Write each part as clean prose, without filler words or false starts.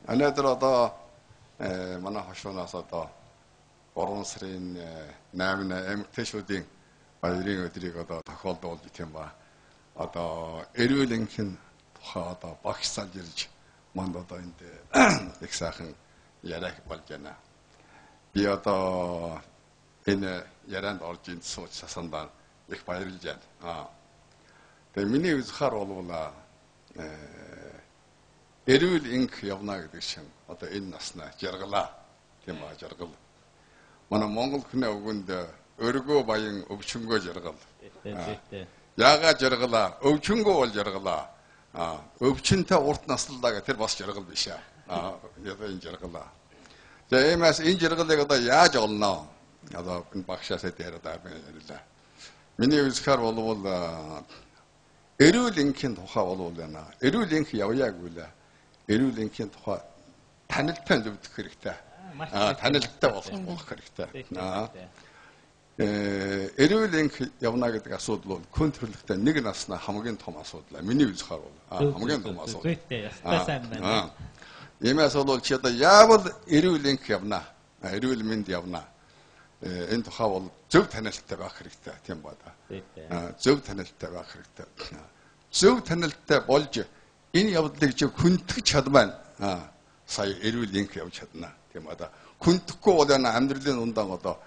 안에들 одоо манай хошуунаас одоо 3 сарын 8-ны эмгтээшүүдийн баярын өдрийг одоо тохиолдуулж идэм ба одоо эрүүлэнхэн тухай одоо багш салж ирж манд одоо энд их сайхан яриаг болж байна. Би одоо энэ ярианд орж ин сууч сасандаа их баярлж байна. Тэгээ миний үзхаар бол эрүүл инх явна гэдэг шиг одоо энэ наснаа жаргалаа тийм ба жаргал. Манай Монгол хүний үгэнд өргөө баян өвчнгөө жаргал. Яагаад жаргалаа? Өвчнгөө бол жаргалаа. Өвчнөд урт наслалаа гэх тэр бас жаргал биш аа. Одоо энэ жаргалаа. Тэгээ эмээс энэ жаргалыг одоо яаж олно? Одоо энэ багшаасаа яриад ярьлаа. Миний үзэхээр бол эрүүл инхийн тухай бол байна. Эрүүл инх явъя гэвэл эрүүл инхийн тухай танилтаа зөвдөх хэрэгтэй. Танилттай болох хэрэгтэй. Эрүүл инх явна гэдэг асуудал бол хүн төрөлхтөй нэг наснаа хамгийн том асуудал. Миний үзэхээр бол хамгийн том асуудал. Иймээс бол чи одоо яавал эрүүл инх явна. Эрүүл мэнд явна. Энэ тухай бол зөв танилттай байх хэрэгтэй тийм ба да. Зөв танилттай байх хэрэгтэй. Зөв танилттай болж энэ явдлыг чи хүндэх чадмаа сая эрүүл инх явж чадна тийм ба да. Хүндэхгүй бол амьдралын ундаан одоо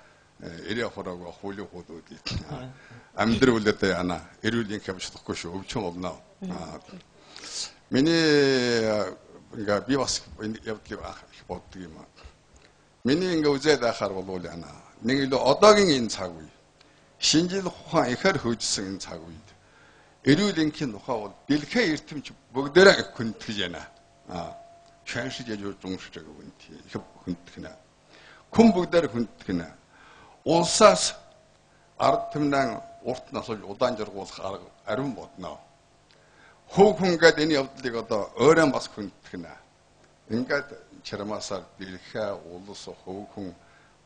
эрээ хороог хуулийн хуудууд амьдруулаад яана эрүүл инх явж чадахгүй шүү өвчин болно. Миний ингээ би бас энэ явдлыг их боддог юм аа. Миний ингээ үзээд байхаар бол яана нэг л одоогийн энэ цаг үе шинжил ухаан ихэр хөгжсөн энэ цаг үед эрүүл инхийн тухай бол дэлхийн эрдэмч бүгдээрээ хүндэж байна. Шаншиж яж уншиж байгаа юм тий. Их хүндэх нэ. Хүн бүгдээр хүндэх нэ. Улсаас ард түмнэн урт насаж удаан жаргуулах арга ариун бодно. Хөв хүнгээд энэ явдлыг одоо өөрөө бас хүндэх нэ. Ингээд чармаасаар дэлхээ улс хөв хүн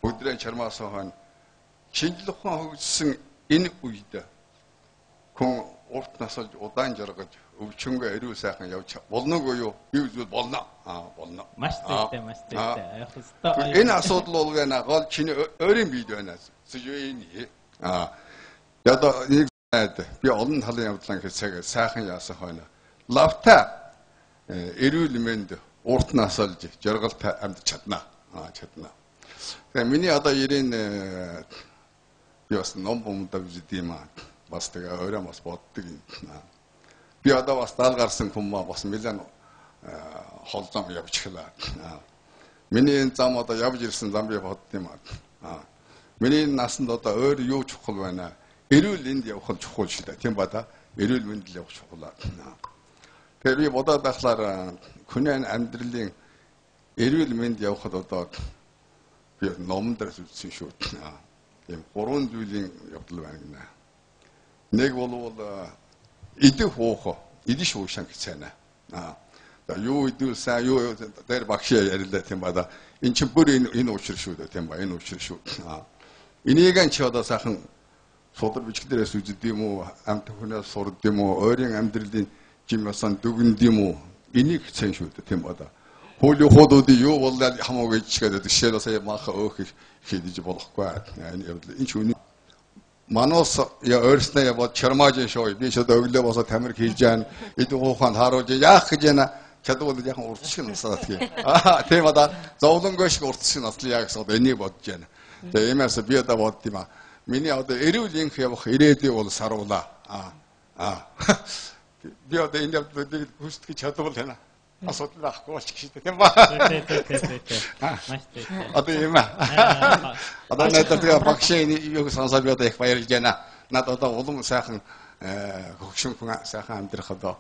бүгдээ чармаасаа хань шинжлэх ухаан хөгжсөн энэ үед хүн урт насаж удаан жаргаж өвчнгөө эрүү сайхан явж болног юу? Би үзвэл болно. Болно. Маш зүйтэй, маш зүйтэй. Энэ асуудал бол гэнэ гол чиний өөрийн биед байна. Зүжээний. Одоо нэг би олон талын явдлан хэсэг сайхан яасан хойно. Лавта эрүүл мэнд урт насалж жаргалтай амьд чадна. Чадна. Тэгээ миний одоо ирэн би бас ном бомдав зүдэм бас тэгээ өөрөө бас боддог юм. Би одоо бас даал гарсан хүмүүс бас нэлээд хол зам явчихлаа. Миний энэ зам одоо явж ирсэн зам би бодд юм аа. Миний насанд одоо өөр юу чухал байна? Эрүүл энд явах чухал шүү дээ. Тийм ба да. Эрүүл мэнд л явах чухал. Тэгээ би бодоод байхлаар хүний амьдралын эрүүл мэнд явахад одоо би номдоос үзсэн шүү. Тийм 3 зүйлийн явдал байна гинэ. Нэг бол идэх уух, идэж уушан гэцэнэ. Юу идүүлсэн, юу дээр багш ярьлаа тийм ба да. Энд чинь бүр энэ учир шүү дээ тийм ба энэ учир шүү. Энийг ч одоо сайхан судар бичглэрээс үздэг юм уу, амт хүнээс сурд юм уу, өөрийн амьдралын жимсэн дүгэнд юм уу? Энийг цэн шүү дээ тийм ба да. Хуулийн хуудуудын юу болоод хамаагүй чигээд жишээ нь сая маха өөх хийдэж болохгүй. Энэ явдал энэ ч Манус я өөрснөө яваад чармааж шоу би ч одоо өглөө босоо тамир хийж жаана эд ухаанд харуулж яах гэж яана чадвал яхан урдчиг насаад тийм тийм одоо зовлонгой шиг урдчиг наслаа яа гэсэн одоо энийг бодож байна. Тэгээ иймээс би одоо бодд юм аа. Миний одоо эрүүл инх явах ирээдүй бол саруулаа. Би одоо энэ явдлыг хүсдэг чадвал байна. Асуудал байхгүй болчих шүү дээ тийм ба. Маш зүйтэй. Одоо юм аа. Одоо надад багшийн юу сонсоод би одоо их баярлж байна. Надад одоо улам сайхан хөгшин хүн сайхан амьдрах одоо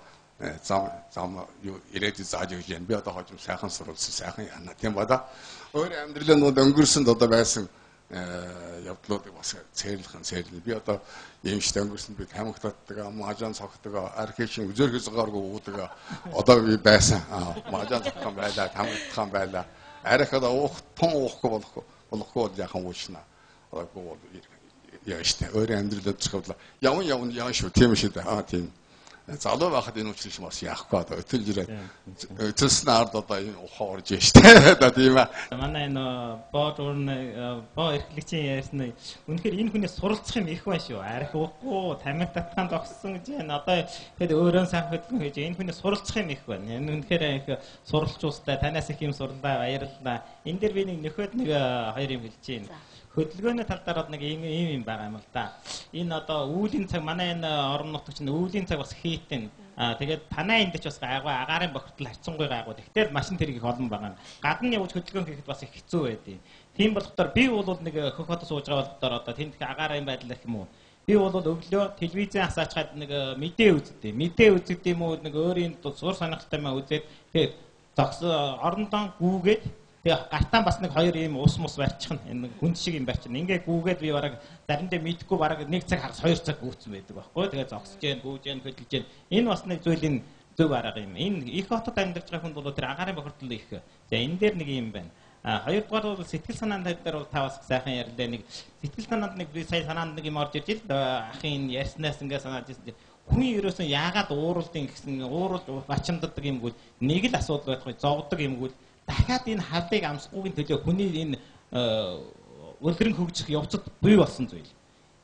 зам юу ирээдүйд зааж өгч байна. Би одоо хожим сайхан сурвалжсан сайхан яана тийм ба да. Өөр амьдралын өнгөрсөнд одоо байсан явдлуудыг бас цээрлэн. Би одоо юмштай өнгөрсөнд би тамхи татдаг, маажан цогтдаг, архичийн үзөр хязгааргүй уудаг. Одоо би байсан. Маажан цогтхан байлаа, тамхитхан байлаа. Арих одоо том уухгүй болохгүй бол яхан уушна. Одоогүй бол яа штэ. Өөр амьдралд зохиолоо. Явн шүү. Тийм шүү дээ. Тийм. залуу байхад энэ учраас бас яахгүй одоо өтөл жирээд өтөлсөн ард одоо энэ ухаа орж штэ одоо тийм аа. Манай энэ боо эрхлэгчийн ярьсан үнэхээр энэ хүнээс суралцах юм их байна шүү. Арх уухгүй, тамиг татхан зогссон гэж энэ одоо тэгэд өөрөө сайн хөдөлгөөн хийж энэ хүнээс суралцах юм их байна. Энэ үнэхээр их суралцуустай танаас их юм сурлаа баярлалаа. Энэ дээр би нэг нөхөд нэг хоёр юм хэлж чинь. Хөдөлгөөний тал дээр нэг ийм байгаа юм л да. Энэ одоо үүлийн цаг манай энэ орон нутагч нь үүлийн цаг бас хийтэн. Тэгээд танаа энд ч бас агарын бохирдол харьцангуй гайгүй. Тэгтэл машин тэрэг их олон байгаа. Гадна явж хөдөлгөөн хийхэд бас их хэцүү байдیں۔ Тийм болохоор би бол нэг хөх хот сууж байгаа болохоор одоо тэнд агарын байдал гэх юм уу. Би бол өглөө телевизэн асаачаад нэг мэдээ үздэг. Мэдээ үздэг юм уу нэг өөрийн сур сонирхолтой маа үзээд тэгээд зогс орондоо гүүгээд тэгээ гартаа бас нэг хоёр ийм ус мус барьчихна. Энэ хүнд шиг юм барьчихна. Ингээ гүүгээд би бараг заримдаа мэдхгүй бараг 1 цаг хагас 2 цаг гүйцэн байдаг байхгүй. Тэгээ зогсож जैन, гүүж जैन, хөдөлж जैन. Энэ бас нэг зүйлийн зөв арга юм. Энэ их хотод амьдарч байгаа хүн бол тэр агарын бохирдол их. За энэ дээр нэг юм байна. Хоёрдугаар бол сэтгэл санаанд дээр бол та бас сайхан ярьлаа. Нэг сэтгэл санаанд нэг би сая санаанд нэг юм орж ирж л ахын ярьснаас ингээ санаад ирсэн. Хүн ерөөсөн яагаад ууралдیں۔ Гэсэн ууралж бачимддаг юмгүй нэг л асуудал байхгүй зовдөг юмгүй дахиад энэ хавлыг амсахгүйн төлөө хүний энэ үлгэрэн хөгжих явцад бий болсон зүйл.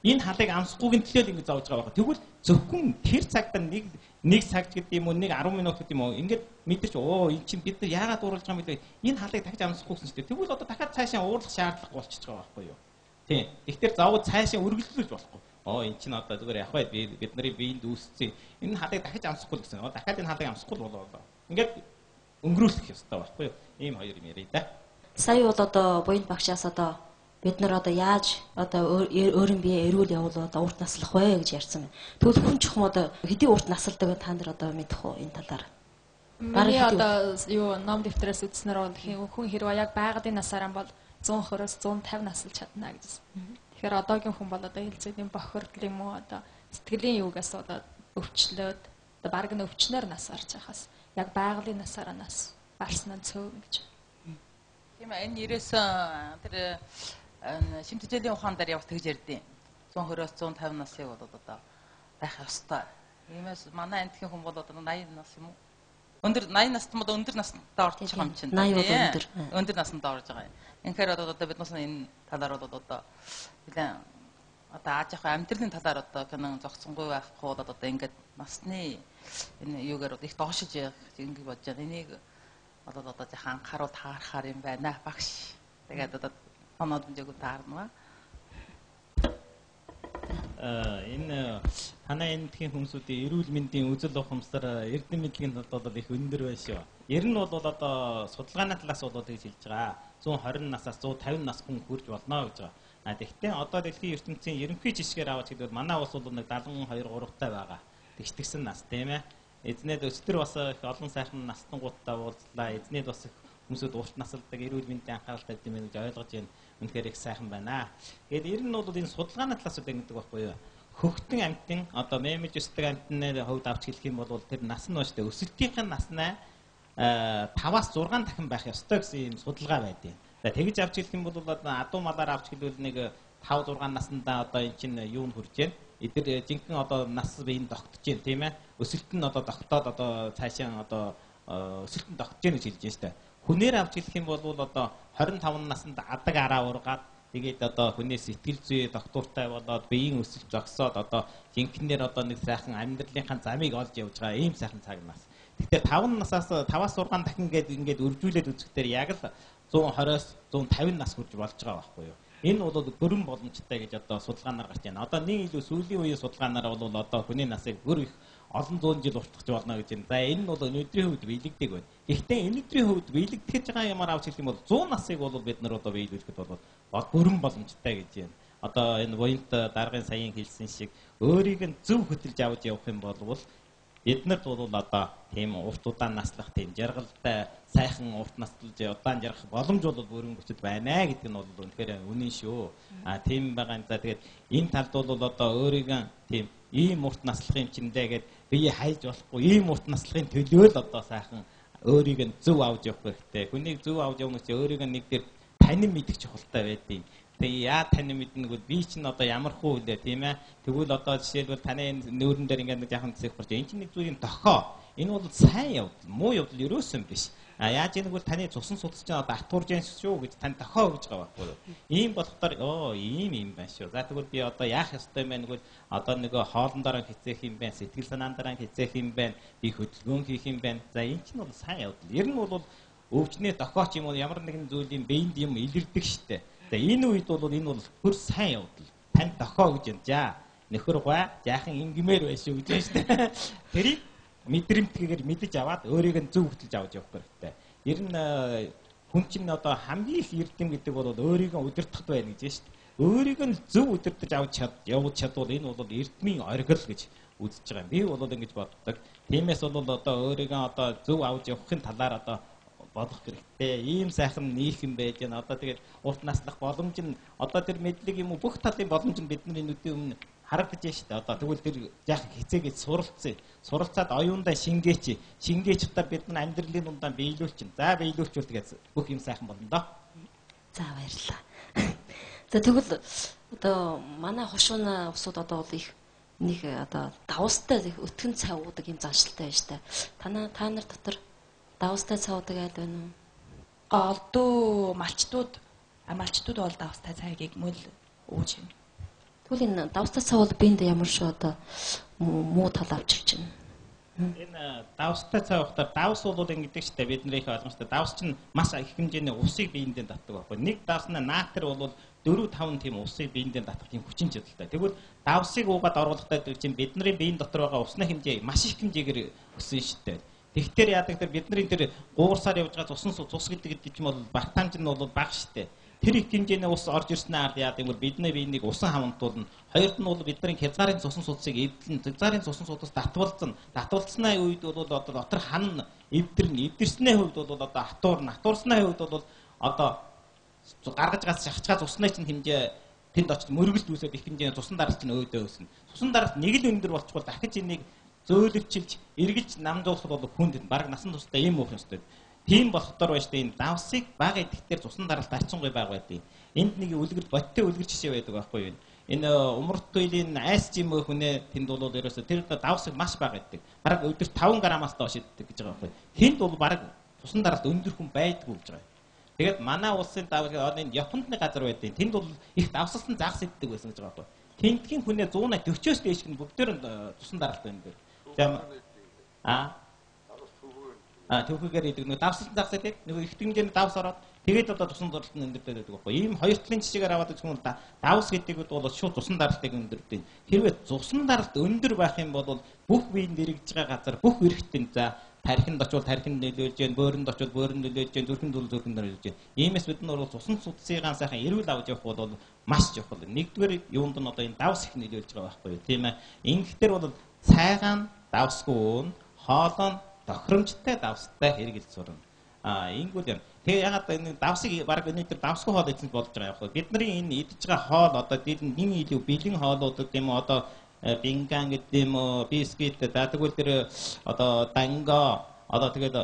Энэ халыг амсахгүйн төлөө ингэ зовж байгаа байна. Тэгвэл зөвхөн тэр цагт нэг цаг гэдэг юм уу, нэг 10 минут гэдэг юм уу, ингээд мэдэрч эн чинь бид нар яагаад ууралж байгаа юм бэ? Энэ халыг дахиж амсахгүй гэсэн чинь тэгвэл одоо дахиад цаашаа уурлах шаардлага болчихж байгаа байхгүй юу? Тийм. Ихтер заавал цаашаа үргэлжлүүлж болохгүй. Эн чинь одоо зүгээр яг бай бидний биеинд үүссэн. Энэ халыг дахиж амсахгүй гэсэн. Дахиад энэ халыг амсахгүй болоо. Ингээд өнгөрүүлэх ёстой байхгүй юу? Ийм хоёр юм ярий да. Сая бол одоо буянд багшаас одоо бид нар одоо яаж одоо өөрийн бие эрүүл явуул одоо урт наслах вэ гэж ярьсан байна. Тэгвэл хүн чухам одоо хэдийн урт насалдаг вэ та нар одоо мэдэх үү энэ талаар? Миний одоо юу ном дэвтрээс үзснээр бол хүн хэрвээ яг байгалийн насаараа бол 120-оос 150 насалж чадна гэж. Тэгэхээр одоогийн хүн бол одоо хэлцээний бохирдол юм уу одоо сэтгэлийн юугаас одоо өвчлөөд одоо баг нь өвчнөр нас орж байхаас яг байгалийн насаараа нас барснаа цөөн гэж. Тийм ээ энэ 90-с тэр шимтгийлийн ухаан дээр явах тэгж ярьдیں۔ 120-оос 150 насыг бол одоо байх ёстой. Иймээс манай антхийн хүн бол одоо 80 нас юм уу? Өндөр 80 наст мод өндөр настай орж байгаа юм чинь. 80 өндөр настай орж байгаа юм. Инхээр одоо бид нас энэ талаар бол одоо нэлээд одоо ааж ах амьдралын талаар одоо гэнэ зогцсонгүй байхгүй бол одоо ингээд насны энэ юугаар их доошиж ингэ бодож байгаа. Энийг одоо жахан анхаарал таарахаар юм байна багш. Тэгээд одоо оноод мэдээгүй таарна. Энэ танай эндхийн хүмүүсүүдийн эрүүл мэндийн үзэл ухамсар эрдэм мэдлэгийн тулд бол их өндөр байна шүү. Ер нь бол одоо судалгааны талаас бол гэж хэлж байгаа. 120 насаас 150 нас хүн хүрч болно гэж байгаа. Тэгэхдээ одоо дэлхийн ертөнцийн ерөнхий жишгээр аваад хэлбэл манай улс бол нэг 72 3-тай байгаа. Тэгштгсэн нас тийм ээ. Эзнээд өстөр бас их олон сайхан настангуудтай уулзлаа. Эзнээд бас хүмүүсүүд урт насалдаг эрүүл мэндийн анхааралтай гэдэг нь ойлгож байна. Үнэхээр их сайхан байна. Тэгээд ер нь бол энэ судалгааны талаас үг гэдэг байхгүй юу? Хөгтөн амьтан одоо мемэж өсдөг амьтны хувьд авч хэлэх юм бол тэр нас нь бааштай өсөлтийн наснаа 5-аас 6 дахин байх ёстой гэсэн юм судалгаа байдیں۔ За тэгж авч хэлэх юм бол адуу малаар авч хэлвэл нэг 5-6 наснда одоо эн чинь юу н хүрж байна? Эдгээр жинхэнэ одоо нас биеийн тогтож байна тийм ээ. Өсөлт нь одоо тогтоод одоо цаашаа одоо өсөлт нь тогтож байна гэж хэлж байна шүү дээ. Хүнээр авч хэлэх юм бол одоо 25 наснд адаг араа ургаад тэгээд одоо хүний сэтгэл зүй доктортай болоод биеийн өсөлт зогсоод одоо жинхэнээр одоо нэг сайхан амьдралынхаа замыг олж явж байгаа ийм сайхан цаг нас. Тэгэхээр 5 насаас 5-аас 6 дахин ингээд үржүүлээд үзэхдээ яг л 120-оос 150 нас хүрч болж байгаа байхгүй юу? Энэ бол бүрэн боломжтой гэж одоо судалгаанаар гарч байна. Одоо нэг илүү сүүлийн үеийн судалгаанаар бол одоо хүний насыг бүр их олон зуун жил уртгаж болно гэж байна. За энэ нь бол өнөөдрийн хувьд биелэгдэг байна. Гэхдээ өнөөдрийн хувьд биелэгдэж байгаа юмар авч хэлэх юм бол 100 насыг бол бид нар одоо биелүүлэхэд бол бүрэн боломжтой гэж байна. Одоо энэ буянт даргын саяын хэлсэн шиг өөрийг нь зөв хөтөлж авч явах юм бол эднэрд бол одоо тийм урт удаан наслах тийм жаргалтай сайхан урт наслж удаан жаргах боломж бол бүрэн бүтэд байна гэдэг нь бол үнэхээр үнэн шүү. Тийм байгаа. За тэгээд энэ талд бол одоо өөрийгөө тийм ийм урт наслах юм чиндээ гэд бие хайлж болохгүй ийм урт наслахын төлөө л одоо сайхан өөрийг нь зөв авч явах хэрэгтэй. Хүнийг зөв авч явах нь өөрийг нь нэг дээр танин мэдэх чухалтай байдیں۔ Тэгээ яа тань мэднэгвэл би чинь одоо ямар хүү үлээ тийм ээ. Тэгвэл одоо жишээлбэл таны нүүрэн дээр ингээд нэг яхан цэцэг борч. Энэ чинь нэг зүйлийн дохоо. Энэ бол сайн явдал, муу явдал ерөөсөн биш. А яаж ийнэгвэл таны цусан судалж байгаа одоо атуурж юм шүү гэж тань дохоо гэж байгаа байхгүй юу? Ийм болохоор ийм байна шүү. За тэгвэл би одоо яах ёстой юм бэ нэгвэл одоо нөгөө хоолндороо хизээх юм байна, сэтгэл санаандараа хизээх юм байна, би хөдөлгөөн хийх юм байна. За энэ чинь бол сайн явдал. Ер нь бол өвчнээ дохооч юм уу ямар нэгэн зүйлийн биед юм илэрдэг штэ. За энэ үед бол энэ бол бүр сайн явдал. Тань дохоо гэж юм. За нөхөр гоо жаахан ингимээр байш шүү гэж байна штэ. Тэрийг мэдрэмтгээр мэдэж аваад өөрийг нь зөв хөтлж авч явах хэрэгтэй. Ер нь хүн чинь одоо хамгийн их эрдэм гэдэг бол өөрийг нь удирдахд байна гэж байна штэ. Өөрийг нь зөв удирдах явж чадвал энэ бол эрдмийн оргил гэж үзэж байгаа юм. Би бол ингэж боддог. Тиймээс бол одоо өөрийгөө одоо зөв авч явахын талаар одоо бодох хэрэгтэй. Ийм сайхан нийх юм байж гэн. Одоо тэгээд урт наслах боломж нь одоо тэр мэдлэг юм уу бүх талын боломж нь бидний нүдийн өмнө харагдаж байна шүү дээ. Одоо тэгвэл тэр яг хизээгээд суралцъя. Суралцаад оюундаа шингээч. Шингээч удаа бид нар амьдралын дундаа биелүүлчин. За биелүүлчихвэл тэгээд бүх юм сайхан болно доо. За баярлалаа. За тэгвэл одоо манай хошууна усууд одоо бол их нэг одоо давстай өтгөн цай уудаг юм заншилтай байна шүү дээ. Та нар дотор давстай цай уудаг айл байна уу? Олдуу малчтууд бол давстай цайгийг мөл ууж байна. Тэгвэл энэ давстай цай бол биэнд ямар шүү одоо муу тал авчирч байна. Энэ давстай цай уухтаар давс бол ингэдэг шүү дээ. Бид нэр их ойлгомжтой. Давс чинь маш их хэмжээний усыг биендээ татдаг байхгүй. Нэг давсны наатар бол 4-5 тийм усыг биендээ татах тийм хүчин чадалтай. Тэгвэл давсыг уугаад оруулахдаа чинь бидний биеийн дотор байгаа усны хэмжээ маш их хэмжээгээр өссөн шүү дээ. Тэгтэр яадаг тэр бидний тэр гуурсаар явж байгаа цус гэдэг чинь бол бартамж нь бол бага штэ. Тэр их хэмжээний ус орж ирснээр ард яадаг бол бидний биенийг усан хамтуулна. Хоёрд нь бол бидний хязгаарын цусан судсыг эвдлэн хязгаарын цусан судас татвалцсны үед бол одоо дотор хан эвдэрсний хувьд бол одоо атуурсны хувьд бол одоо гаргаж газ шахчихած усны чинь хэмжээ тэнд очиж мөргөлд үүсээд их хэмжээний цусан даралт нь өөдөө өснө. Цусан даралт нэг л өндөр болчихвол дахиж энийг зөөлөвчилж эргэлж намжуулах бол хүнд баг насан туршдаа ийм уух ёстой. Тийм болохоор байж тээ энэ давсыг бага идэхтэр цусан даралт арчингүй баг байдیں۔ Энд нэг бодтой үлгэр жишээ байдаг байхгүй юу? Энэ умарт туйлын айс жимөө хүнээ тэнд бол ерөөсө тэр давсыг маш бага иддэг. Бараг өдөрт 5 грамаас доош иддэг гэж байгаа байхгүй юу? Тэнд бол бараг цусан даралт өндөр хүн байдгүй гэж байгаа. Тэгээд манай улсын энэ Японд нэг газар байдیں۔ Тэнд бол их давсалсан загас иддэг байсан гэж байгаа байхгүй юу? Тентгийн хүнээ 140-40-оос дээш нь бүгдээр цусан даралт байна дээр. Түүхээр идэг нэг давсалсан загас идэх нэг их хэмжээний давс ороод тэгээд одоо цусан даралт нь өндөртэй байдаг байхгүй. Ийм хоёр талын жишээгээр аваад үзвэл давс гэдэг бол шууд цусан даралтыг өндөрдөг. Хэрвээ цусан даралт өндөр байх юм бол бүх биеинд эргэж байгаа газар бүх эрхтэн за тархинд очвол тархинд нөлөөлж гэн, бөөрөнд очвол бөөрөнд нөлөөлж гэн, зүрхэнд бол зүрхэнд нөлөөлж гэн. Иймээс бид нар бол цусан судасыгаа сайхан эрүүл авч явах бол маш чухал. Нэгдүгээр юунд нь одоо энэ давс их нөлөөлж байгаа байхгүй юу? Тийм ээ. Ингэхдээ бол цайгаан давсгүй хоолоо тохиромжтой давстай хэрэгжилж сурна. Ингүүл юм. Тэгээ ягаад энэ давсыг баг өнөөдөр давсгүй хоол идэж болж байгаа юм бэ? Бидний энэ идэж байгаа хоол одоо нэг илүү бэлэн хоолууд гэдэм үү одоо бинган гэдэм үү бисквит тэгвэл тэр одоо данго одоо тэгээд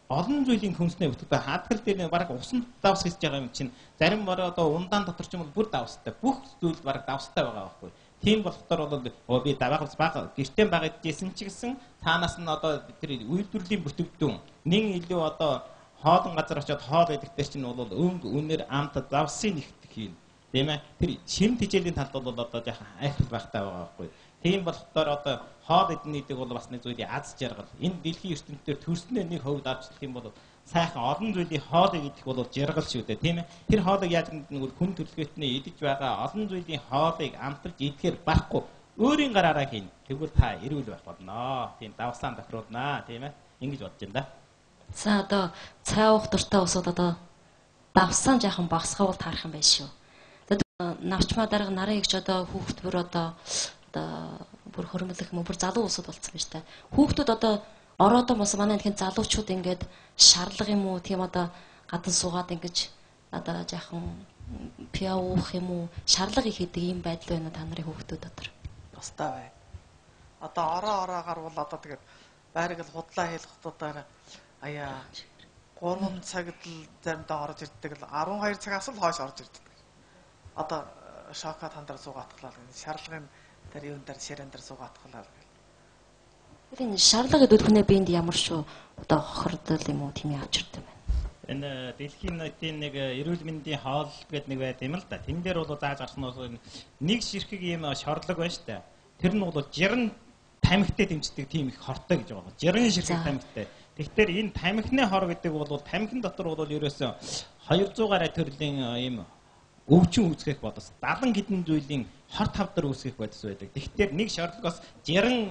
олон зүйлийн хүнснээ бүтдэг. Хадгал дээр баг усан давс хийж байгаа юм чинь зарим бараа одоо ундаан дотор ч юм бол бүр давстай. Бүх зүйл баг давстай байгаа байхгүй. Тийм болохоор бол би даваагаас бага гэртээ баг идчихсэн ч гэсэн таанаас нь одоо тэр үйлдвэрлэлийн бүтээгдэхүүн нэг илүү одоо хоолн газар очиод хоол идэхтэй чинь бол өнгө үнээр амт давсын нэгтгэх юм. Тийм ээ. Тэр шин тижээлийн талд бол одоо яхан айхтал байхтай байгаа байхгүй. Тийм болохоор одоо хоол идэх нэг бол бас нэг зүйлийн аз жаргал. Энэ дэлхийн ертөнцийн төрснөө нэг хувьд авчлах юм бол сайхан олон зүйлийн хоолыг идэх бол жаргал шүү дээ. Тийм ээ. Тэр хоолыг яаж нэг хүн төрөлхтний идэж байгаа олон зүйлийн хоолыг амталж идэхээр барахгүй өөрийн гараараа хийн. Тэгвэл та эрүүл байх болно. Тийм давсаан тохируулнаа. Тийм ээ. Ингэж бодож байна да. За одоо цай уух дуртай усууд одоо давсаан жаахан багсгавал таарах юм байна шүү. Навчмаа дарга нарын эгч одоо хүүхэд бүр одоо бүр хөрмөлөх мөн бүр залуу усуд болцсон байна шүү дээ. Хүүхдүүд одоо ороод бас манай энэ залуучууд ингээд шарлага юм уу тийм одоо гадан суугаад ингэж одоо жаахан пиа уух юм уу шарлага их хийдэг юм байдал байна та нарын хүүхдүүд дотор. Тустай бай. Одоо ороо гарвал одоо тэгээд байраг л худлаа хийх хотуудаар аяа 3 цагт л заримдаа орж ирдэг л 12 цагаас л хойш орж ирдэг. одоо шокад хандар суугаатглаа гэх шарлагын дээр юун дээр ширэн дээр суугаатглаа гэх. Энэ шарлага гэдэг хүнээ биэнд ямар шүү одоо хохирдол юм уу тийм явж ирдэг байна. Энэ дэлхийн нийтийн нэг эрүүл мэндийн хоол гэдэг нэг байт юм л да. Тэн дээр бол зааж гарсан нь нэг ширхэг ийм шорлог байна шүү дээ. Тэр нь бол жирэн тамхитай дэмждэг тийм их хортой гэж байгаа. Жирэн ширхэг тамхитай. Тэгэхээр энэ тамхины хор гэдэг бол тамхин дотор бол ерөөсөө 200 гаруй төрлийн ийм өвчин үүсгэх бодос 70 хэдэн зүйлийн хор тавдар үүсгэх бодис байдаг. Тэгэхээр нэг шорлогоос жирэн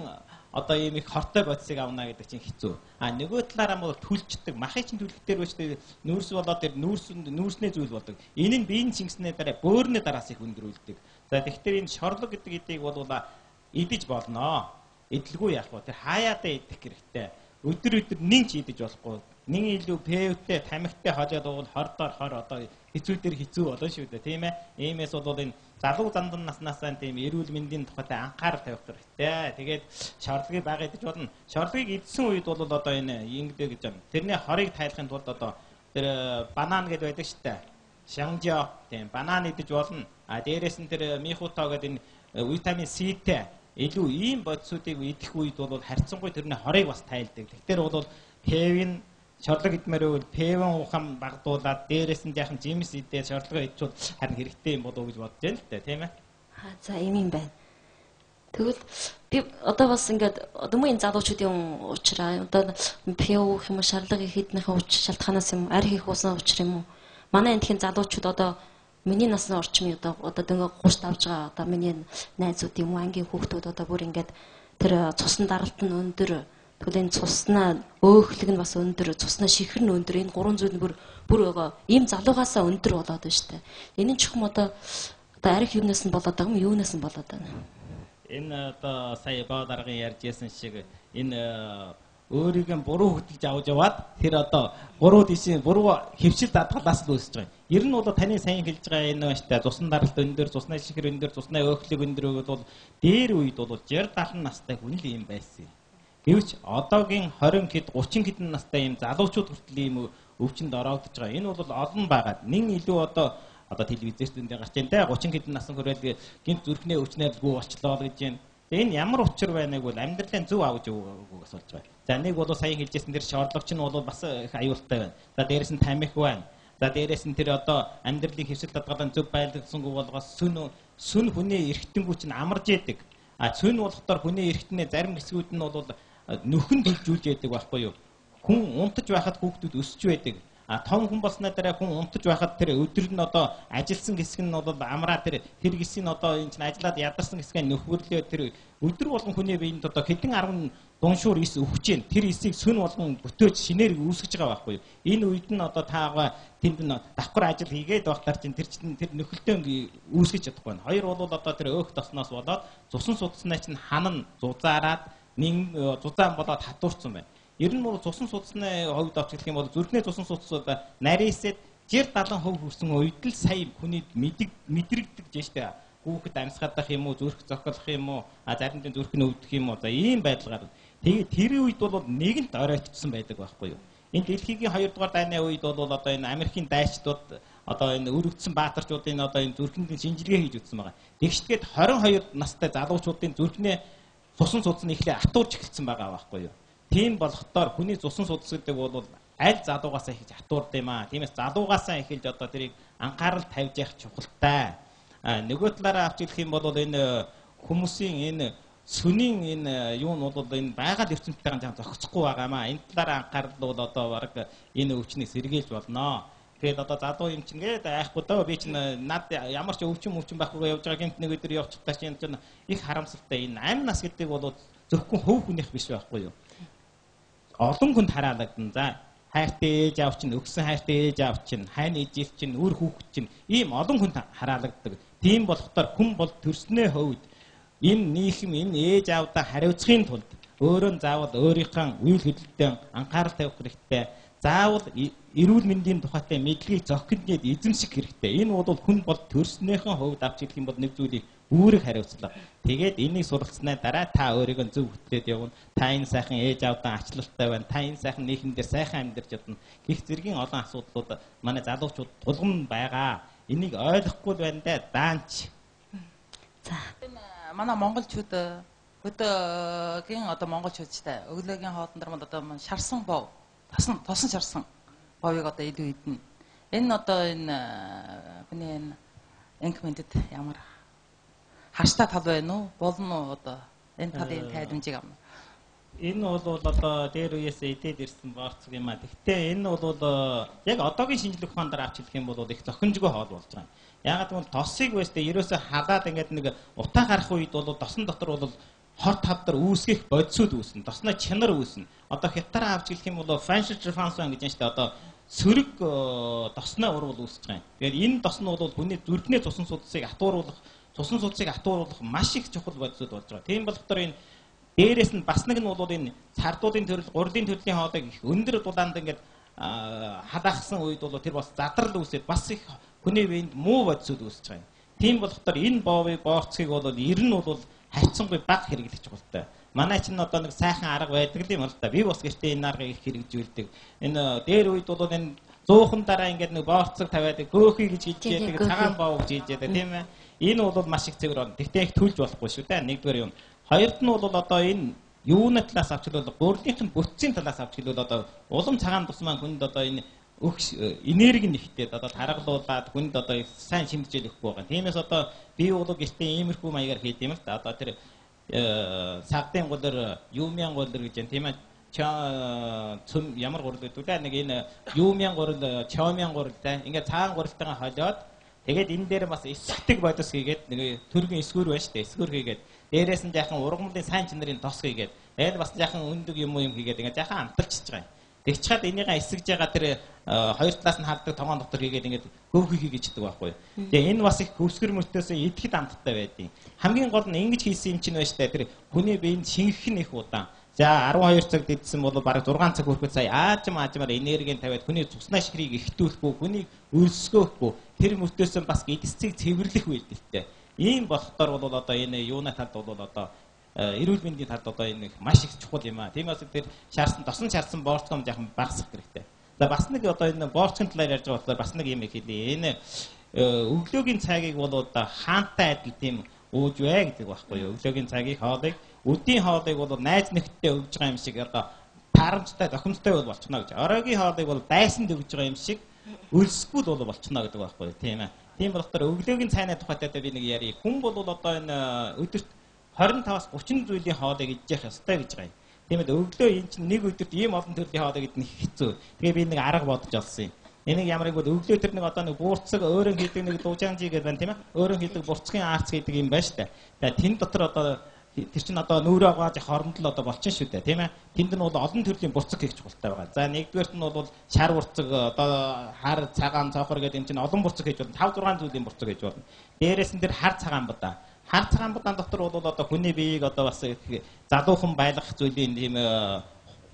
одоо ийм их хортой бодисыг авна гэдэг чинь хэцүү. А нөгөө талаараа бол түлждэг. Махын чинь түлхтэр байж нүүрс болоод тэр нүүрсний зүйл болдог. Энэ нь биеийн чингснээ дараа бөөрнөө дараас их өндөрүүлдэг. За тэгэхээр энэ шорлог гэдэг эдийг бол идэж болно. Идэлгүй яах вэ? Тэр хаяадаа идэх хэрэгтэй. Өдөр нэг ч идэж болохгүй. Нэг илүү пэвтэй, тамхитай хожоод бол хордоор хор одоо хэцүү дээр хэцүү болно шүү дээ, тийм ээ. Иймээс бол энэ залуу зандан наснасаа тийм эрүүл мэндийн тухайтай анхаарал тавих хэрэгтэй. Тэгээд шорлогыг бага идэж болно. Шорлогыг идсэн үед бол одоо энэ ингэдэг гэж байна. Тэрний хорыг тайлахын тулд одоо тэр банан гэдэг байдаг шүү дээ. Шанжо тийм банан идэж болно. А дээрээс нь тэр михутоо гэдэг энэ витамин С-тэй илүү ийм бодисуудыг идэх үед бол харьцангуй тэрний хорыг бас тайлдаг. Тэгэхээр бол певин шорлог идмээр бол певин ухам багдуулаад дээрээс нь яхан жимс идээд шорлогоо идчихвэл харин хэрэгтэй юм болов уу гэж бодож байна л да, тийм ээ. За ийм юм байна. Тэгвэл би одоо бас ингээд одоо энэ залуучуудын уучраа одоо пев гэх юм шарлаг хийднийхээ уч шалтгаанаас юм арх их уусан учир юм уу? Манай эндхийн залуучууд одоо миний насны орчмын одоо дөнгө 30 давж байгаа одоо миний найзууд юм уу ангийн хүүхдүүд одоо бүр ингээд тэр цусны даралт нь өндөр тэгвэл энэ цуснаа өөхлөг нь бас өндөр цуснаа шихэр нь өндөр энэ гурван зүйл нь бүр байгаа ийм залуугаасаа өндөр болоод байна шүү дээ. Энэ нь ч юм одоо арх юунаас нь болоод байгаа юм юунаас нь болоод байна. Энэ одоо сая баа даргын ярьжсэн шиг энэ өөрийг нь буруу хөтлөж авч яваад тэр одоо буруу дишийн буруу хөвшил дадгалаас л үүсэж байгаа. Ер нь бол таны сайн хэлж байгаа энэ баштай цусны даралт өндөр, цусны шихэр өндөр, цусны өөхлөг өндөр бол дээр үед бол 60-70 настай хүн л юм байсан. Гэвч одоогийн 20 хэд 30 хэдэн настай юм залуучууд хүртэл ийм өвчнөд ороодож байгаа. Энэ бол олон байгаад нэн илүү одоо телевизээр зөндөө гарч байна те 30 хэдэн насны хүрээлгээ гинт зүрхнээ өвчнөдгүй болчлоо гэж байна. Энэ ямар учир байныг бол амьдралын зөв авч өгөхөөс болж байгаа. За нэг бол сая хэлжсэн тэр шорлогч нь бол бас их аюултай байна. За дээрэс нь тамхи байна. За дээрэс нь тэр одоо амьдралын хэвшил дадгалан зөв байлгасангүй болгоос сүн хүний эргэтэнгүү чинь амарж яадаг. А сүн болохоор хүний эргэтнээ зарим хэсгүүд нь бол нөхөн төлжүүлж яадаг байхгүй юу? Хүн унтаж байхад хүүхдүүд өсөж байдаг. А том хүн болсноо дараа хүн унтаж байхад тэр өдөр нь одоо ажилсан хэсэг нь бол амраа тэр хэсгийг одоо энэ чинь ажиллаад ядарсан хэсгээ нөхөрлөө тэр өдөр болгон хүний биед одоо хэдэн 10 дуншуур ис өгч जैन тэр исийг сүн болгон бүтөөж шинээр үүсгэж байгаа байхгүй юу? Энэ үед нь одоо таага тэнд нь давхар ажил хийгээд байхдаа чинь тэр чинь тэр нөхөлтөө үүсгэж чадахгүй байна. Хоёр бол одоо тэр өөх тосноос болоод цусан судалснаа чинь ханан зузаараад зузаан болоод хатуурсан байна. Ер нь бол цусан судасны хувьд авч хэлэх юм бол зүрхний цусан судасууд нарийсэд 60-70% хүрсэн үед л сая хүний мэдрэгдэж штэ. Хүүхэд амьсгалах юм уу, зүрх зохиолох юм уу, зарим нь зүрх нь өвдөх юм уу. За ийм байдлаар. Тэгээд тэр үед бол нэгэнт оройтсон байдаг байхгүй юу? Энэ дэлхийн 2 дугаар дайны үед бол одоо энэ Америкийн дайчдууд одоо энэ өрөвдсөн баатарчуудын одоо энэ зүрхэнд шинжилгээ хийж үзсэн байгаа. Тэгшдгээд 22 настай залуучуудын зүрхнээ цусан судас нь ихлэ атуурч эхэлсэн байгаа байхгүй юу? Тийм болохдоор хүний цусан судас гэдэг бол аль залуугаасаа ихж атуурд юм аа. Тиймээс залуугаасаа эхэлж одоо тэрийг анхаарал тавьж явах чухалтай. Нөгөө талаараа авч хэлэх юм бол энэ хүмүүсийн энэ сүнийн энэ юу нь бол энэ байгаль ертөнцтэйгээ жан зохицохгүй байгаамаа. Энэ талаараа анхаарал бол одоо баг энэ өвчнийг сэргийлж болно. Тэгээд одоо залуу юм чинь гээд айхгүй дөө би чинь над ямар ч өвчин байхгүй явж байгаа гэмт нэг өдөр явчихтаа чинь их харамсалтай. Энэ 8 нас гэдэг бол зөвхөн хөв хүнийх биш байхгүй юу? Олон хүнд хараалагдана. За хайртай ээж аав чинь өгсөн хайртай ээж аав чинь хайны ижил чинь үр хүүхэд чинь ийм олон хүнд хараалагддаг. Тийм болохоор хүн бол төрснөө хөвд энэ нийхэм энэ ээж аавдаа хариуцахын тулд өөрөө заавал өөрийнхөө үйл хөдлөлтөд анхаарал тавих хэрэгтэй. Заавал эрүүл мэндийн тухайтай мэдлэгийг зохино гэд эзэмших хэрэгтэй. Энэ бол хүн бол төрснөөхөн хөвд авч хэлэх юм бол нэг зүйлийг үүрэг хариуцлаа. Тэгээд энийг суралцсанаа дараа та өөрийгөө зөв хөтлөөд явна. Та энэ сайхан ээж аавдаа ачлалтай байна. Та энэ сайхан нийгэм дээр сайхан амьдарч чадна. Гэх зэргийн олон асуудлууд манай залуучууд тулгам байгаа. энийг ойлгохгүй байна да даанч. За. Манай монголчууд өдөөгийн одоо монголчуудтай өглөөгийн хоолн дээр одоо шарсан бов, тосон шарсан бовыг одоо илүү идэнэ. Энэ одоо энэ хүний энкментэд ямар хаштай тал байна уу? Болно уу одоо энэ талын тайлбарыг авна. Энэ бол одоо дээр үеэсээ идээд ирсэн боорцог юм а. Гэхдээ энэ бол яг одоогийн шинжлэх ухаанаар авч хэлэх юм бол их зохимжгүй хоол болж байгаа юм. Яагаад гэвэл тосыг байсдээ ерөөсөө халаад ингээд нэг утаа гарах үед бол тосон дотор бол хор тавдар үүсгэх бодисуд үүснэ. Тосноо чанар үүснэ. Одоо хятараа авч хэлэх юм бол financial transfer гэж байна шүү дээ. Одоо сөрөг тосноо урвал үүсэж байгаа юм. Тэгэхээр энэ тосно бол хүний зүрхний цусан судасыг атууруулах маш их чухал бодисуд болж байгаа. Тийм болохоор энэ дээрээс нь бас нэг нь бол энэ цардуудын төрөл, гурилын төрлийн хоолыг их өндөр дулаанд ингээд хадагсан үед бол тэр бас задрал үүсээд бас их хүний биед муу бодисуд үүсэж байгаа юм. Тийм болохоор энэ боорцгийг бол ер нь бол хайцсангүй баг хэрэглэж байгаатай. Манай чинь одоо нэг сайхан арга байдаг юм л да. Би бас гэртээ энэ аргыг их хэрэгжүүлдэг. Энэ дээр үед бол энэ 100хан дараа ингээд нэг боорцог тавиад гөөхий гэж хэлж яадаг, цагаан боо гэж хэлж яадаг тийм ээ. Энэ бол маш их цэвэр орно. Тэгтээ их төлж болохгүй шүү дээ. Нэгдүгээр юм. Хоёрд нь бол одоо энэ юуны талаас авч хэлвэл гурилын бүтцийн талаас авч хэлвэл одоо улам цагаан тус маань хүнд одоо энэ энерги нэгтээд одоо таргалуулаад хүнд одоо сайн шимтжил өгөхгүй байгаа. Тиймээс одоо би бол гэртээ иймэрхүү маягаар хийх юм л да. Одоо тэр сагдын гулэр, юмян гулэр гэж юм тийм ээ. Цөм ямар гурил гэдэг вэ? Нэг энэ юмян гурил, чомян гурилтай. Ингээд цагаан гурилтайгаа холиод тэгээд энэ дээр бас эсгдэг бодис хийгээд нэг төргийн эсгүүр байна шүү дээ. Эсгүүр хийгээд дээрээс нь яхан ургамлын сайн чанарын тос хийгээд тэгээд бас яхан өндөг юм хийгээд ингээд яхан амтарчж байгаа юм. Тэгчхад энийгээ эсгэж байгаа тэр хоёр талаас нь хардаг тогоон дотор хийгээд ингээд гөвхий гэж хэлдэг байхгүй. Тэгээ энэ бас их хөвсгөр мөртөөсөө идэхэд амттай байдیں۔ Хамгийн гол нь ингэж хийсэн юм чинь байна шүү дээ. Тэр хүний биед шингэх нь их удаан. За 12 цаг дидсэн бол бараг 6 цаг хүрэхэд сая аажмаар энергийн тавиад хүний цуснаа ширхгийг ихтүүлэхгүй, хүнийг өлсгөөхгүй, тэр мөртөөс бас эдсцийг цэвэрлэх үйлдэлтэй. Ийм болохоор бол одоо энэ юуны талд бол одоо эрүүл мэндийн талд одоо энэ маш их чухал юм аа. Тиймээс тэр тосон шаарсан боорцгом жаахан багасгах хэрэгтэй. За бас нэг одоо энэ боорцгийн талаар ярьж байгаа болохоор бас нэг юм хэлье. Энэ өглөөгийн цагийг бол одоо хаантай адил тийм ууж вэ гэдэг байхгүй юу? Өглөөгийн цагийг хоолыг өдийн хоолыг бол найз нөхдөдөө өгж байгаа юм шиг одоо тарамжтай, зохимжтой бол болчихно гэж. Оройгийн хоолыг бол дайсанд өгж байгаа юм шиг өлсгүй бол болчихно гэдэг байхгүй юу? Тийм ээ. Тийм болохоор өглөөгийн цайны тухайтай би нэг ярив. Хүн бол одоо энэ өдөрт 25-аас 30 зүйлийн хоолыг идэж явах ёстой гэж байгаа юм. Тийм ээ. Өглөө энэ чинь нэг өдөрт ийм олон төрлийн хоолыг идэх хэцүү. Тэгээ би нэг арга бодож олсон юм. Энийг ямарыг бол өглөө тэр нэг одоо нэг буурцаг өөрөө хийдэг нэг дужаанжи гэдэг байна тийм ээ. Өөрөө хийдэг бурцгийн аарц гэдэг юм байна шүү дээ. Тэгээ тэн дотор одоо тэр чинь одоо нүүрээ гоож хооронд л одоо болчихно шүү дээ тийм ээ. Тэнд нь бол олон төрлийн бурцаг хийх чухалтай байгаа. За нэгдүгээрт нь бол шар бурцаг одоо хар цагаан цоохор гэдэг юм чинь олон бурцаг хийж болно. 5 6 зүйлийн бурцаг хийж болно. Дээрээс нь тэр хар цагаан будаа. Хар цагаан будаан дотор бол одоо хүний биеийг одоо бас залуухан байлгах зүйлийн тийм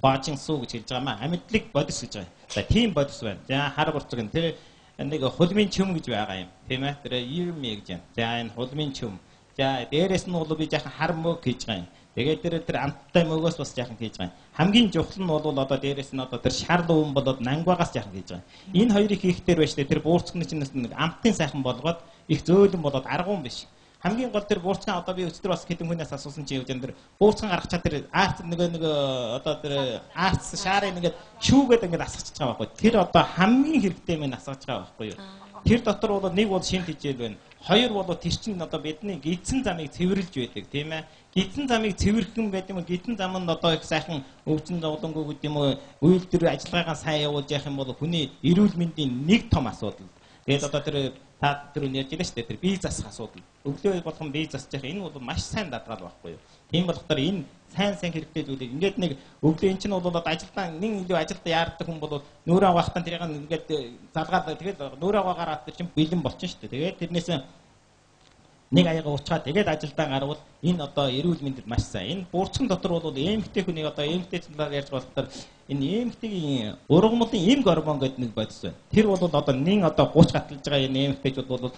баажин суу гэж хэлж байгаа маа. Амьдлыг бодис гэж байгаа. За тийм бодис байна. За хар бурцаг нь тэр нэг хулмын чөм гэж байгаа юм. Тийм ээ. Тэр юм гэж юм. За энэ хулмын чөм. За дээрээс нь бол би жаахан хар мөг хийж байгаа юм. Тэгээд тэр амттай мөгөөс бас жаахан хийж байгаа юм. Хамгийн чухал нь бол одоо дээрээс нь одоо тэр шар луун болоод нангвагаас жаахан хийж байгаа юм. Энэ хоёрыг хийх дээр байж тэр буурцгны чинь нэг амтын сайхан болгоод их зөөлөн болоод аргуун биш. Хамгийн гол тэр буурцгаан одоо би өчтөр бас хэдэн хүнээс асуусан чи явж тэр буурцгаан гаргачаа тэр арт нэг одоо тэр арт шаарыг ингээд шүүгээд ингээд асгаж байгаа байхгүй. Тэр одоо хамгийн хэрэгтэй минь асгаж байгаа байхгүй юу. Тэр дотор бол нэг бол шимт хижээл байна. Хоёр бол тэр чинь одоо бидний гидсэн замыг цэвэрлж байдаг тийм ээ. Гидсэн замыг цэвэрхэн байдаг юм. Гидсэн зам нь одоо их сайхан өвчин зовлонгүй гэдэг юм уу. Үйлдвэр ажиллагаагаа сайн явуулж явах юм бол хүний эрүүл мэндийн нэг том асуудал. Тэгээд одоо тэр та тэр нь ярьж байна шүү дээ. Тэр бие засах асуудал. Өглөө болгон бие засаж явах энэ бол маш сайн даатгал байхгүй юу. Тийм болохоор энэ сайн хэрэгтэй зүйлийг ингээд нэг өглөө эн чинь бол ажилдаа нэг илүү ажилдаа яардаг хүн бол нүүрээ авахтан тэрийг ингээд залгаад тэгээд нүүрээ аваагаар чинь бэлэн болчихно шүү дээ. Тэгээд тэрнээс нэг аяга уучгаад тэгээд ажилдаа гарвал энэ одоо эрүүл мэндэд маш сайн. Энэ буурцган дотор бол эмэгтэй хүнийг одоо эмэгтэй талаар ярьж болохоор энэ эмэгтэйгийн ургамлын эм гормон гэдэг нэг бодис байна. Тэр бол одоо нин одоо 30 гаталж байгаа энэ эмэгтэйчүүд бол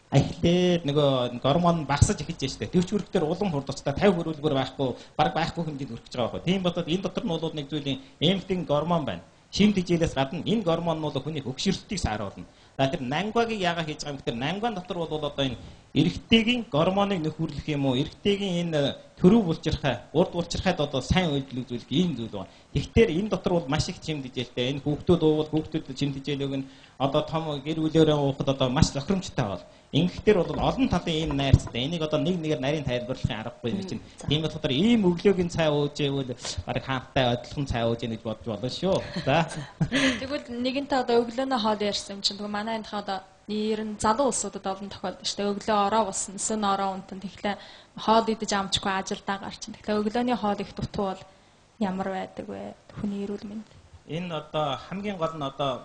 ахлээд нөгөө гормон багасж эхэлж штэ. Төвч хүрхтэр улам хурдцтай 50 хөрвөлбөр байхгүй баг байхгүй хэмжээнд хүрэж байгаа байхгүй. Тийм болоод энэ дотор нь бол нэг зүйлийн эмэгтэйгийн гормон байна. Шимт хичээлээс гадна энэ гормон нь бол хүний хөгшөрлөлтийг сааруулна. За тэр нангвагийг яагаад хийж байгаа юм гэхээр нангван дотор бол одоо энэ эрэгтэйгийн гормоныг нөхөрлөх юм уу? Эрэгтэйгийн энэ төрөв булчирхай, урд булчирхайд одоо сайн үйлдэл үзүүлэх ийм зүйл байна. Тэгэхээр энэ дотор бол маш их чимдэж энэ хүүхдүүд уувал хүүхдүүд чимдэж өгнө. Одоо том гэр бүлээрээ уухад одоо маш зохиромжтой бол. Ингэхдээ бол олон талын ийм найрцтай. Энийг одоо нэг нэгээр нарийн тайлбарлахын аргагүй юм чинь. Тийм болохоор ийм өглөөгийн цай ууж ивэл баг хаантай адилхан цай ууж ийн гэж бодож болно шүү. За. Тэгвэл нэгэнтээ одоо өглөөнөө хоол ярьсан юм чинь тэгвэл манай эндх одоо ер нь залуу улсуудад олон тохиолдож шүү дээ. Өглөө ороо усан, сөн ороо унтан тэгэхээр хоол идэж амжихгүй ажилдаа гарчин. Тэгэхээр өглөөний хоол их дутуу бол ямар байдаг вэ? Хүний эрүүл мэнд. Энэ одоо хамгийн гол нь одоо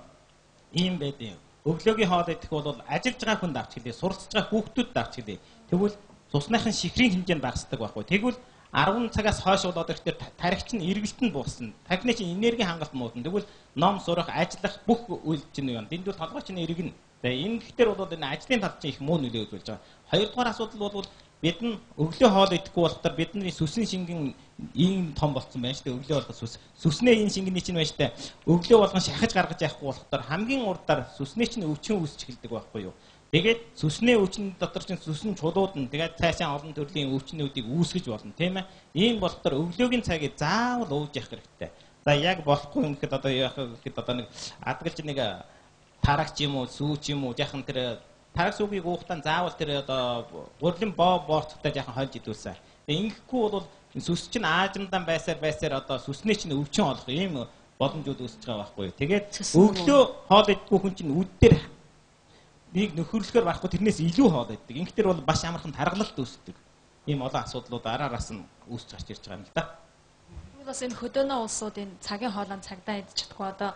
ийм байдیں۔ Өглөөгийн хоол идэх бол ажиллаж байгаа хүнд авч гэлээ, суралцж байгаа хүүхдүүдэд авч гэлээ. Тэгвэл цусныхын шихрийн хэмжээнд багасдаг байхгүй. Тэгвэл 10 цагаас хойш бол одоо ихтэй тархич нь эргэлтэнд буусна. Тархины чинь энерги хангалт муудна. Тэгвэл ном сурах, ажиллах бүх үйл чинь юу юм? Дэндүү толгой чинь эргэнэ. Тэгээ энэ гэхтэр бол энэ ажлын тал чинь их муу нөлөө үзүүлж байгаа. Хоёрдугаар асуудал бол бид нь өглөө хоол идэхгүй болохоор бидний сүсний шингэн ийм том болцсон байна шүү дээ. Өглөө болгох сүснээ энэ шингэний чинь байна шүү дээ. Өглөө болгон шахаж гаргаж явахгүй болохоор хамгийн урдаар сүснээ чинь өвчин үүсч эхэлдэг байхгүй юу? Тэгээд сүснээ өвчин дотор чинь сүсэн чулууд нь тэгээд цаашаа олон төрлийн өвчнүүдийг үүсгэж болно тийм ээ. Ийм болохоор өглөөгийн цагийг заавал ууж явах хэрэгтэй. За яг болохгүй юм гэхэд одоо яах гэхэд одоо нэг адгалж нэг тарагч юм уу сүүч юм уу яхан тэр тараг сүүгийг уухтаа заавал тэр одоо урдлын боорттой яхан хольж идүүлсэн. Тэгээ ингэхгүй бол сүс чинь аажимдан байсаар одоо сүснээ чинь өвчин олох ийм боломжууд үүсэж байгаа байхгүй юу. Тэгээд өглөө хоол идэггүй хүн чинь үд дээр нэг нөхөрлөхөөр байхгүй тэрнээс илүү хоол иддэг. Ингэхтэр бол баш амархан таргалалт үүсдэг. Ийм олон асуудлууд араараас нь үүсч гарч ирж байгаа юм л да. Бас энэ хөдөөнөө улсууд энэ цагийн хоолоо цагдаа идэж чадахгүй одоо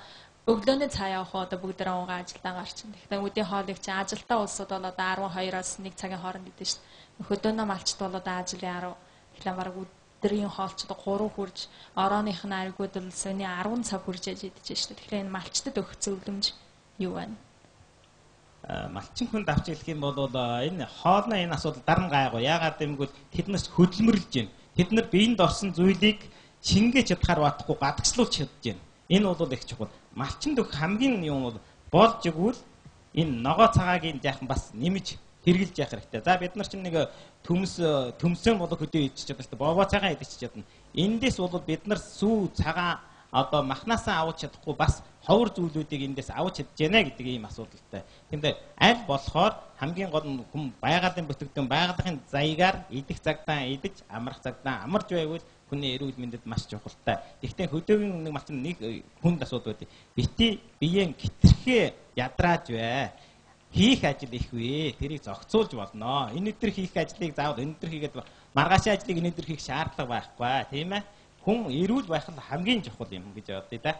өглөөний цай явах одоо бүгдээ уугаа ажилдаа гарчин. Тэгэхээр өдийн хоолыг чи ажилдаа улсууд бол одоо 12-оос 1 цагийн хооронд идэж шít. Хөдөөнөө малчд бол одоо ажлын 10 тэгэхээр бараг өдрийн хоолчд 3 хүрж орооных нь аригууд л сүүний 10 цаг хүрж идэж шít. Тэгэхээр энэ малчдад өгөх зөвлөмж юу байна? Малчин хүнд авч хэлэх юм бол энэ хоолны энэ асуудал даран гайгүй. Яагаад гэвэл тэднээс хөдөлмөрлж байна. Тэд нар биеинд орсон зүйлийг шингээж чадхаар батахгүй гадагшлуулж чадж байна. Энэ бол их чухал. Малчинд өгөх хамгийн юм бол болж игвэл энэ ногоо цагаагийн жаахан бас нэмж хэрэгжилж явах хэрэгтэй. За бид нар чинь нэг төмсөн болог хөдөө идэж чадна шүү дээ. Бовоо цагаан идэж чадна. Эндээс бол бид нар сүү цагаан одоо махнасаа авч чадахгүй бас ховор зүйлүүдийг эндээс авч чадж байна гэдэг ийм асуудалтай. Тиймээ аль болохоор хамгийн гол нь хүн байгалийн бүтээгдэхүүн байгалийн заягаар идэх цагтаа идэж амрах цагтаа амарч байвал хүний эрүүл мэндэд маш чухалтай. Гэхдээ хөдөөгийн нэг малчин нэг хүнд асуудал байдаг. Бити биеийн гитрхээ ядрааж бай. Хийх ажил их вэ. Тэрийг зохицуулж болно. Энэ өдөр хийх ажлыг заавал өнөөдөр хийгээд маргааш ажлыг өнөөдөр хийх шаардлага байхгүй. Тийм ээ. Хүн эрүүл байх нь хамгийн чухал юм гэж бодъё да.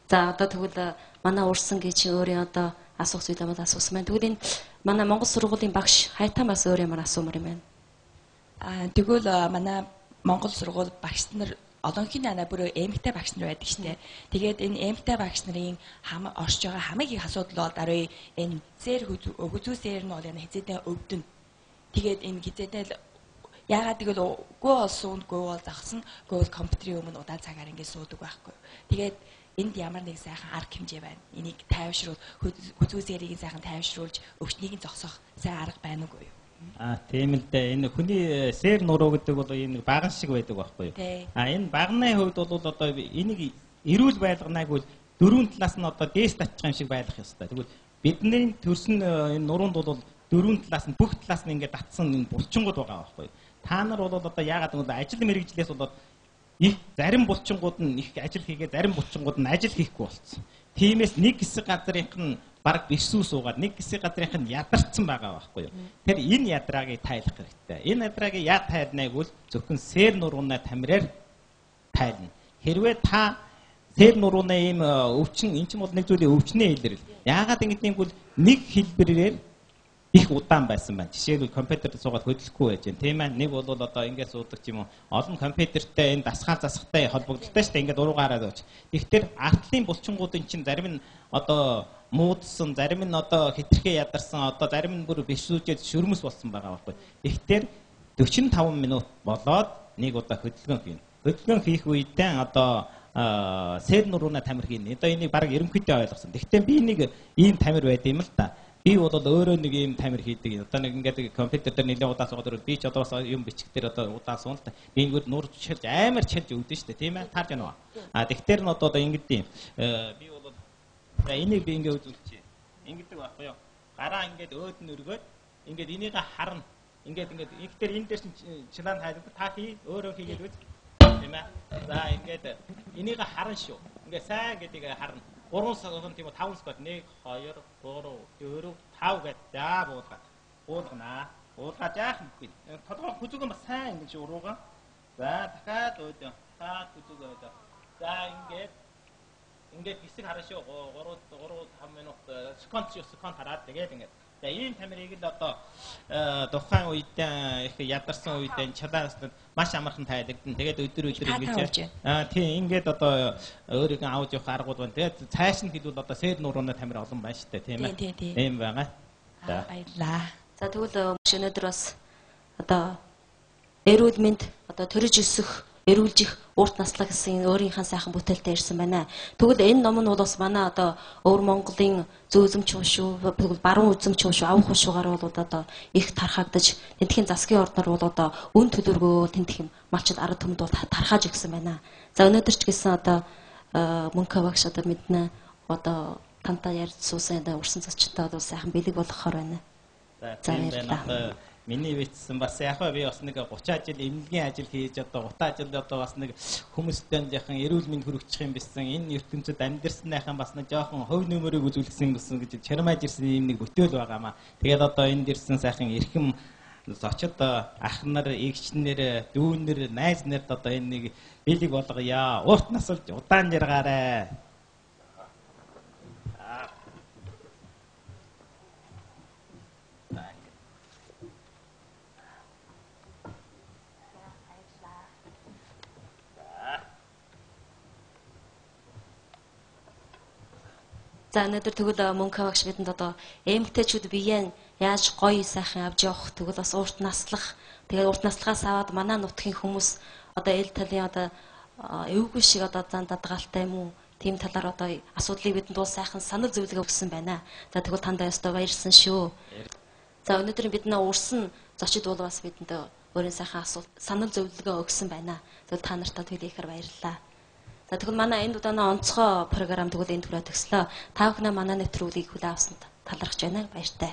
За одоо тэгвэл манай урсан гэж өөрийн одоо асуух зүйл юм асуусан байна. Тэгвэл энэ манай Монгол сургуулийн багш Хайтан бас өөр ямар асуумар юм байна. Тэгвэл манай Монгол сургууль багш нар олонхны анаа бүр эмгтэй багш нар байдаг штэ. Тэгээд энэ эмгтэй багш нарын орж байгаа хамгийн их асуудал бол даруй энэ хүзүүсээр нь бол яна хизээдээ өвдөн. Тэгээд энэ хизээдээ яагаад тэгвэл үгүй олсон үгүй бол загсан үгүй бол компьютерийн өмнө удаан цагаар ингэ суудаг байхгүй. Тэгээд энд ямар нэг сайхан арга хэмжээ байна. Энийг тайвшруул хүзүүсээрийг сайхан тайвшруулж өвчнийг зогсоох сайн арга байна уу? Тийм л дээ. Энэ хүний сэр нуруу гэдэг бол энэ баган шиг байдаг байхгүй юу? Энэ багны хувьд бол одоо энийг эрүүл байлганааг бол дөрвөн талаас нь одоо дээш татчих юм шиг байлгах ёстой. Тэгвэл бидний төрсөн энэ нуруунд бол дөрвөн талаас нь бүх талаас нь ингээд татсан энэ булчингууд байгаа байхгүй юу? Та нар бол одоо яагаад гэвэл ажил мэргэжлээс бол их зарим булчингууд нь их ажил хийгээ зарим булчингууд нь ажил хийхгүй болцсон. Тиймээс нэг хэсэг газрынх нь бараг бишсүү суугаад нэг хэсэг газрынх нь ядарсан байгаа байхгүй юу. Тэр энэ ядрааг тайлах хэрэгтэй. Энэ ядрааг яа тайлнаг бол зөвхөн сэр нурууны тамираар тайлна. Хэрвээ та сэр нурууны ийм өвчин эн чинь бол нэг зүйлийн өвчнээ илэрэл. Яагаад ингэдэм бол нэг хэлбэрээр их удаан байсан байна. Жишээлбэл компьютерд суугаад хөдөлгөхгүй байж байна. Тийм ээ. Нэг бол одоо ингээд суудаг ч юм уу. Олон компьютертэй энэ дасгаал засахтай холбогдолтой шүү дээ. Ингээд уруугаараад өгч. Тэгэхээр артлын булчингуудын чинь зарим нь одоо муудсан, зарим нь одоо хитрхээ ядарсан, одоо зарим нь бүр бишсүүжээд шүрмэс болсон байгаа байхгүй. Тэгэхээр 45 минут болоод нэг удаа хөдөлгөөн хийнэ. Хөдөлгөөн хийх үедээ одоо сэр нурууна тамир хийн. Одоо энийг баг ерөнхийдөө ойлгосон. Гэхдээ би нэг ийм тамир байд юм л та. Би бол өөрөө нэг ийм тамир хийдэг. Одоо нэг ингээд компьютер дээр нэлээд удаа суугаад ирвэл би ч одоо бас юм бичих дээр одоо удаа суун л та. Би ингээд нуур чилж амар чилж өгдөн шүү дээ. Тийм ээ. Таарж байна уу? Тэгэхээр нь одоо ингэдэг юм. Би бол энийг би ингээд үзүүлчихье. Ингэдэг байхгүй юу? Гараа ингээд өөд нь өргөөд ингээд энийг харна. Ингээд ихтер энэ дээр чинаа хайдаг та хий өөрөө хийгээд үз. Тийм ээ. За ингээд энийг харна шүү. Ингээд сайн гэдгийг харна. 3 секунд тийм 5 секунд 1 2 3 4 5 гэж за буулгана. Буулгаж яах юм бэ? Тодорхой хүзүүгэн бас сайн ингэж уруугаа. За дахиад өөдөө. Та хүзүүгээ өөдөө. За ингээд хэсэг хараа шүү. 3 5 минут секунд хараад тэгээд ингээд. За ийм тамирыг л одоо тухайн үед их ядарсан үед чалаас маш амархан тайлагдана. Тэгээд өдөр ингэж тийм ингээд одоо өөрийгөө авч явах аргууд байна. Тэгээд цааш нь хэлбэл одоо сэр нурууны тамир олон байна шүү дээ, тийм ээ. Тийм байгаа. За баярлаа. За тэгвэл өнөөдөр бас одоо эрүүл мэнд одоо төрөж өсөх эрүүлж их урт наслах гэсэн өөрийнхөө сайхан бүтээлтэй ирсэн байна. Тэгвэл энэ ном нь бол бас манай одоо өвөр Монголын зөө үзэмч шүү, тэгвэл баруун үзэмч шүү, авах хушуугаар бол одоо их тархагдаж тентхийн засгийн орднор бол одоо үн төлөвлөгөө тентхийн малчд арга түмэнд бол тархаж игсэн байна. За өнөөдөр ч гэсэн одоо мөнхөө багш одоо мэднэ одоо тантай ярьж суусан одоо урсан цочтой бол сайхан бэлэг болгохоор байна. За баярлалаа. Миний бичсэн бас яг би бас нэг 30 жил эмнэлгийн ажил хийж одоо 30 жил одоо бас нэг хүмүүстэй яхан эрүүл мэнд хүрэгчих юм бисэн энэ ертөнцид амьдэрснийхэн бас нэг жоохон хувь нөмөрийг үзүүлсэн гэсэн гэж чармааж ирсэн юм нэг бүтээл байгаамаа. Тэгээд одоо энд ирсэн сайхан эрхэм зочид ах нар, эгч нар, дүүн нар, найз нарт одоо энэ нэг бэлэг болгоё. Урт насалж удаан жаргаарай. За өнөөдөр тэгвэл мөнхөө багш бидэнд одоо эмгтээчүүд биеэ яаж гоё сайхан авч явах тэгвэл бас урт наслах тэгээд урт наслахаас аваад манай нутгийн хүмүүс одоо эл талын одоо эвгүй шиг одоо зан дадгаалтай юм уу тийм талаар одоо асуудлыг бидэнд бол сайхан санал зөвлөгөө өгсөн байна. За тэгвэл тандаа өстө баярсан шүү. За өнөөдөр бидний урсан зочид бол бас бидэнд өөрийн сайхан асуулт санал зөвлөгөө өгсөн байна. Тэгвэл та нартай төлөйхээр баярлалаа. За тэгвэл манай энэ удааны онцгой програм тэгвэл энд хүрээд төгслөө. Та бүхэн манай нэвтрүүлгийг хүлээн авсанд талархаж байна. Баяртай.